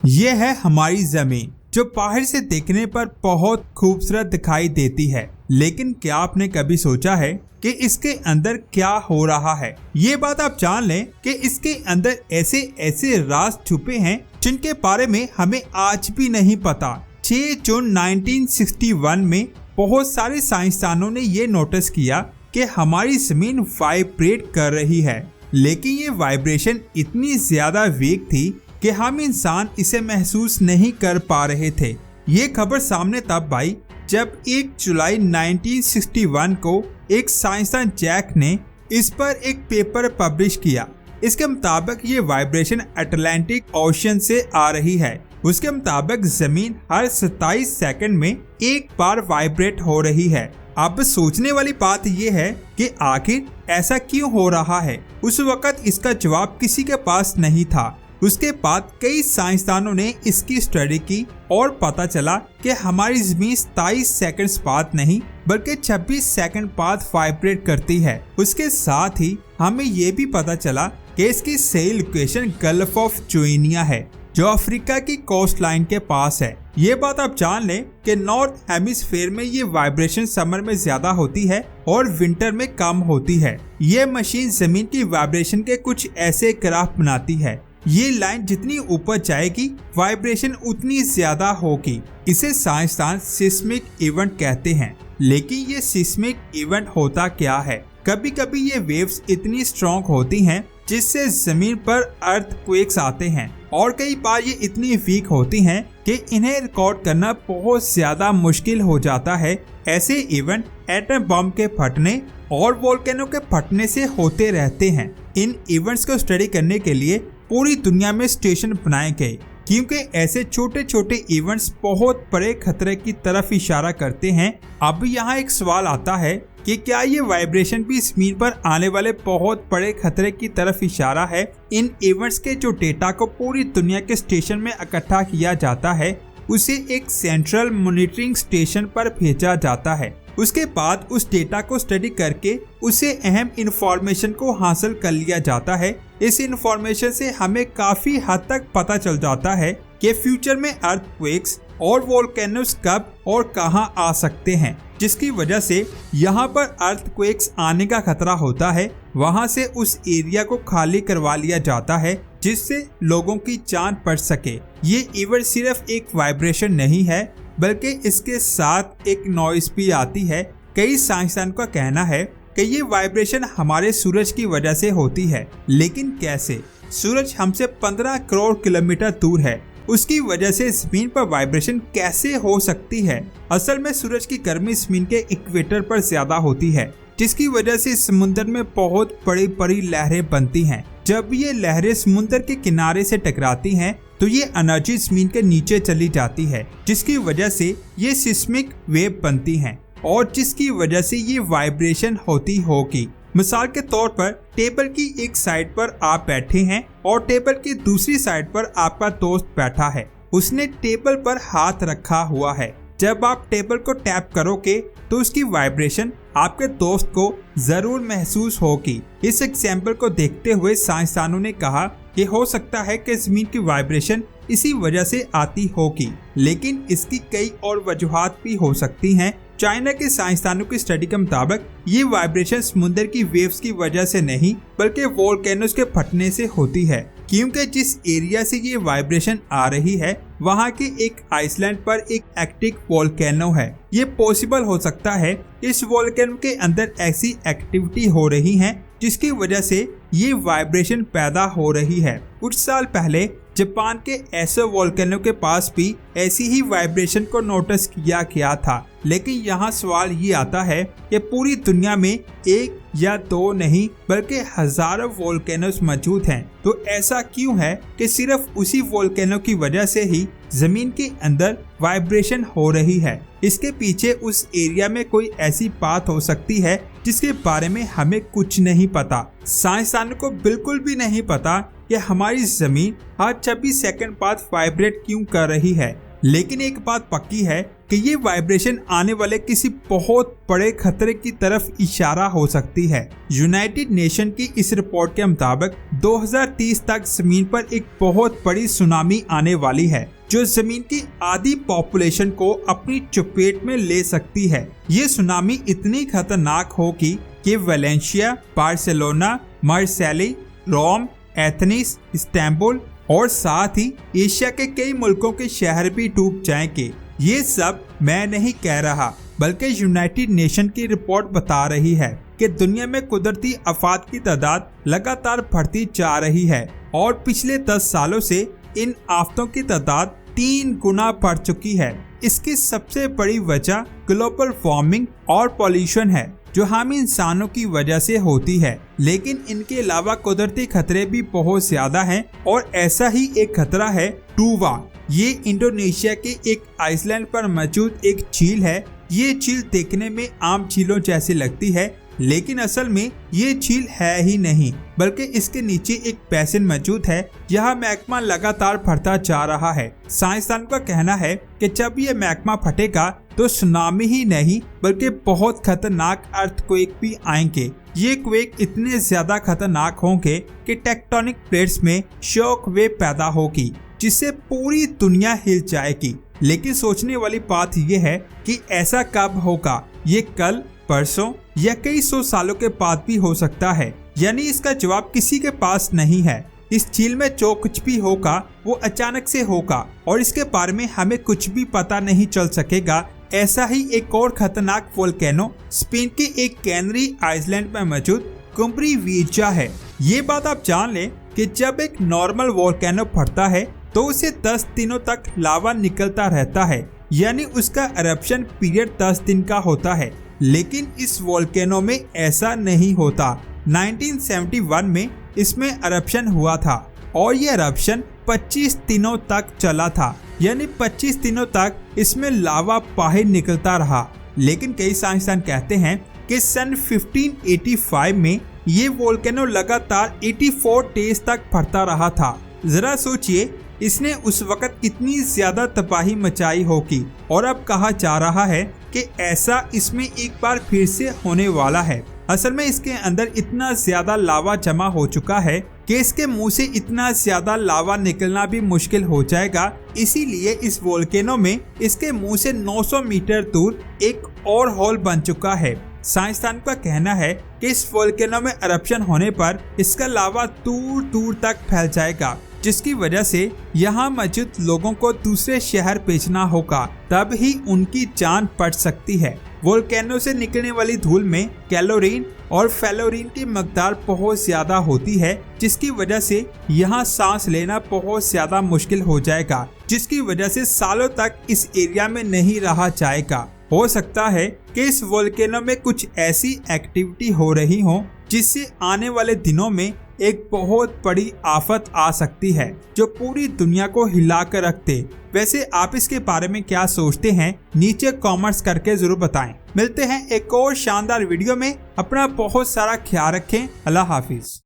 ये है हमारी जमीन, जो बाहर से देखने पर बहुत खूबसूरत दिखाई देती है, लेकिन क्या आपने कभी सोचा है कि इसके अंदर क्या हो रहा है? ये बात आप जान लें कि इसके अंदर ऐसे ऐसे राज छुपे हैं जिनके बारे में हमें आज भी नहीं पता। 6 जून 1961 में बहुत सारे साइंसदानों ने ये नोटिस किया कि हमारी जमीन वाइब्रेट कर रही है, लेकिन ये वाइब्रेशन इतनी ज्यादा वीक थी कि हम इंसान इसे महसूस नहीं कर पा रहे थे। ये खबर सामने तब आई जब 1 जुलाई 1961 को एक साइंसदान जैक ने इस पर एक पेपर पब्लिश किया। इसके मुताबिक ये वाइब्रेशन अटलांटिक ओशन से आ रही है। उसके मुताबिक जमीन हर 27 सेकंड में एक बार वाइब्रेट हो रही है। अब सोचने वाली बात यह है कि आखिर ऐसा क्यों हो रहा है। उस वक्त इसका जवाब किसी के पास नहीं था। उसके बाद कई साइंसदानों ने इसकी स्टडी की और पता चला कि हमारी जमीन 27 सेकंड्स बाद नहीं बल्कि 26 सेकंड बाद वाइब्रेट करती है। उसके साथ ही हमें ये भी पता चला कि इसकी सही लोकेशन गल्फ ऑफ जोइनिया है, जो अफ्रीका की कोस्ट लाइन के पास है। ये बात आप जान लें कि नॉर्थ हेमिस्फीयर में ये वाइब्रेशन समर में ज्यादा होती है और विंटर में कम होती है। ये मशीन जमीन की वाइब्रेशन के कुछ ऐसे ग्राफ बनाती है। ये लाइन जितनी ऊपर जाएगी वाइब्रेशन उतनी ज्यादा होगी। इसे साइंसदान सिस्मिक इवेंट कहते हैं। लेकिन ये सिस्मिक इवेंट होता क्या है? कभी कभी ये वेव्स इतनी स्ट्रॉन्ग होती हैं जिससे जमीन पर अर्थक्वेक्स आते हैं, और कई बार ये इतनी वीक होती हैं कि इन्हें रिकॉर्ड करना बहुत ज्यादा मुश्किल हो जाता है। ऐसे इवेंट एटम बम के फटने और वोल्केनो के फटने से होते रहते हैं। इन इवेंट्स को स्टडी करने के लिए पूरी दुनिया में स्टेशन बनाए गए, क्योंकि ऐसे छोटे छोटे इवेंट्स बहुत बड़े खतरे की तरफ इशारा करते हैं। अब यहाँ एक सवाल आता है कि क्या ये वाइब्रेशन भी जमीन पर आने वाले बहुत बड़े खतरे की तरफ इशारा है? इन इवेंट्स के जो डेटा को पूरी दुनिया के स्टेशन में इकट्ठा किया जाता है, उसे एक सेंट्रल मॉनिटरिंग स्टेशन पर भेजा जाता है। उसके बाद उस डेटा को स्टडी करके उसे अहम इंफॉर्मेशन को हासिल कर लिया जाता है। इस इंफॉर्मेशन से हमें काफी हद तक पता चल जाता है कि फ्यूचर में अर्थक्वेक्स और वोल्केनोस कब और कहां आ सकते हैं, जिसकी वजह से यहां पर अर्थक्वेक्स आने का खतरा होता है। वहां से उस एरिया को खाली करवा लिया जाता है जिससे लोगों की जान बच सके। ये इवेंट सिर्फ एक वाइब्रेशन नहीं है, बल्कि इसके साथ एक नॉइस भी आती है। कई साइंसदान का कहना है कि ये वाइब्रेशन हमारे सूरज की वजह से होती है। लेकिन कैसे? सूरज हमसे 15 करोड़ किलोमीटर दूर है, उसकी वजह से जमीन पर वाइब्रेशन कैसे हो सकती है? असल में सूरज की गर्मी जमीन के इक्वेटर पर ज्यादा होती है, जिसकी वजह से समुद्र में बहुत बड़ी बड़ी लहरें बनती हैं। जब ये लहरें समुद्र के किनारे से टकराती हैं तो ये एनर्जी जमीन के नीचे चली जाती है, जिसकी वजह से ये सिस्मिक वेव बनती हैं और जिसकी वजह से ये वाइब्रेशन होती होगी। मिसाल के तौर पर टेबल की एक साइड पर आप बैठे हैं और टेबल की दूसरी साइड पर आपका दोस्त बैठा है। उसने टेबल पर हाथ रखा हुआ है। जब आप टेबल को टैप करोगे तो उसकी वाइब्रेशन आपके दोस्त को जरूर महसूस होगी। इस एग्जाम्पल को देखते हुए साइंसदानों ने कहा कि हो सकता है कि जमीन की वाइब्रेशन इसी वजह से आती होगी, लेकिन इसकी कई और वजूहात भी हो सकती हैं। चाइना के साइंसदानों की स्टडी के मुताबिक ये वाइब्रेशन समुद्र की वेव्स की वजह से नहीं बल्कि वोल्केनोस के फटने से होती है, क्योंकि जिस एरिया से ये वाइब्रेशन आ रही है वहाँ के एक आइसलैंड पर एक एक्टिव वोल्केनो है। ये पॉसिबल हो सकता है इस वोल्केनो के अंदर ऐसी एक्टिविटी हो रही है जिसकी वजह से ये वाइब्रेशन पैदा हो रही है। कुछ साल पहले जापान के ऐसे वोल्केनो के पास भी ऐसी ही वाइब्रेशन को नोटिस किया गया था। लेकिन यहाँ सवाल ये आता है कि पूरी दुनिया में एक या दो नहीं बल्कि हजारों वोल्केनोस मौजूद हैं, तो ऐसा क्यों है कि सिर्फ उसी वोल्केनो की वजह से ही जमीन के अंदर वाइब्रेशन हो रही है? इसके पीछे उस एरिया में कोई ऐसी बात हो सकती है जिसके बारे में हमें कुछ नहीं पता। साइंसदानों को बिल्कुल भी नहीं पता कि हमारी जमीन हर 26 सेकंड बाद वाइब्रेट क्यों कर रही है। लेकिन एक बात पक्की है कि ये वाइब्रेशन आने वाले किसी बहुत बड़े खतरे की तरफ इशारा हो सकती है। यूनाइटेड नेशन की इस रिपोर्ट के मुताबिक 2030 तक जमीन पर एक बहुत बड़ी सुनामी आने वाली है जो जमीन की आधी पॉपुलेशन को अपनी चपेट में ले सकती है। ये सुनामी इतनी खतरनाक होगी कि वेलेंशिया, बार्सिलोना, मार्सेली, रोम, एथेंस, इस्तांबुल और साथ ही एशिया के कई मुल्कों के शहर भी डूब जाएंगे। ये सब मैं नहीं कह रहा, बल्कि यूनाइटेड नेशन की रिपोर्ट बता रही है कि दुनिया में कुदरती आफत की तादाद लगातार बढ़ती जा रही है और पिछले 10 सालों से इन आफतों की तादाद 3 गुना बढ़ चुकी है। इसकी सबसे बड़ी वजह ग्लोबल वार्मिंग और पॉल्यूशन है जो हम इंसानों की वजह से होती है, लेकिन इनके अलावा कुदरती खतरे भी बहुत ज्यादा हैं और ऐसा ही एक खतरा है टूवा। ये इंडोनेशिया के एक आइसलैंड पर मौजूद एक झील है। ये झील देखने में आम झीलों जैसी लगती है, लेकिन असल में ये झील है ही नहीं, बल्कि इसके नीचे एक बेसिन मौजूद है। यह मैग्मा लगातार बढ़ता जा रहा है। साइंसदान का कहना है कि जब ये मैग्मा फटेगा तो सुनामी ही नहीं बल्कि बहुत खतरनाक अर्थक्वेक भी आएंगे। ये क्वेक इतने ज्यादा खतरनाक होंगे कि टेक्टोनिक प्लेट्स में शॉक वेव पैदा होगी जिससे पूरी दुनिया हिल जाएगी। लेकिन सोचने वाली बात यह है कि ऐसा कब होगा? ये कल, परसों या कई 100 सालों के बाद भी हो सकता है। यानी इसका जवाब किसी के पास नहीं है। इस झील में जो कुछ भी होगा वो अचानक से होगा और इसके बारे में हमें कुछ भी पता नहीं चल सकेगा। ऐसा ही एक और खतरनाक वोल्केनो स्पेन के एक कैनरी आइसलैंड में मौजूद कुम्ब्री वीजा है। ये बात आप जान लें कि जब एक नॉर्मल वोल्केनो फटता है तो उसे 10 दिनों तक लावा निकलता रहता है, यानी उसका एरप्शन पीरियड 10 दिन का होता है। लेकिन इस वोल्केनो में ऐसा नहीं होता। 1971 में इसमें एरप्शन हुआ था और ये एरप्शन 25 दिनों तक चला था, यानी 25 दिनों तक इसमें लावा बाहर निकलता रहा। लेकिन कई साइंसदान कहते हैं कि सन 1585 में ये वोल्केनो लगातार 84 डेज तक बढ़ता रहा था। जरा सोचिए, इसने उस वक्त कितनी ज्यादा तबाही मचाई होगी और अब कहा जा रहा है कि ऐसा इसमें एक बार फिर से होने वाला है। असल में इसके अंदर इतना ज्यादा लावा जमा हो चुका है कि इसके मुंह से इतना ज्यादा लावा निकलना भी मुश्किल हो जाएगा। इसीलिए इस वोल्केनो में इसके मुंह से 900 मीटर दूर एक और होल बन चुका है। साइंसदान का कहना है कि इस वोल्केनो में एरप्शन होने पर इसका लावा दूर दूर तक फैल जाएगा, जिसकी वजह से यहाँ मौजूद लोगों को दूसरे शहर भेजना होगा, तब ही उनकी जान बच सकती है। वोल्केनो से निकलने वाली धूल में कैलोरीन और फेलोरीन की मकदार बहुत ज्यादा होती है, जिसकी वजह से यहाँ सांस लेना बहुत ज्यादा मुश्किल हो जाएगा, जिसकी वजह से सालों तक इस एरिया में नहीं रहा जाएगा। हो सकता है कि इस वोल्केनो में कुछ ऐसी एक्टिविटी हो रही हो जिससे आने वाले दिनों में एक बहुत बड़ी आफत आ सकती है जो पूरी दुनिया को हिला कर रख दे। वैसे आप इसके बारे में क्या सोचते हैं? नीचे कमेंट्स करके जरूर बताएं। मिलते हैं एक और शानदार वीडियो में। अपना बहुत सारा ख्याल रखें। अल्लाह हाफिज।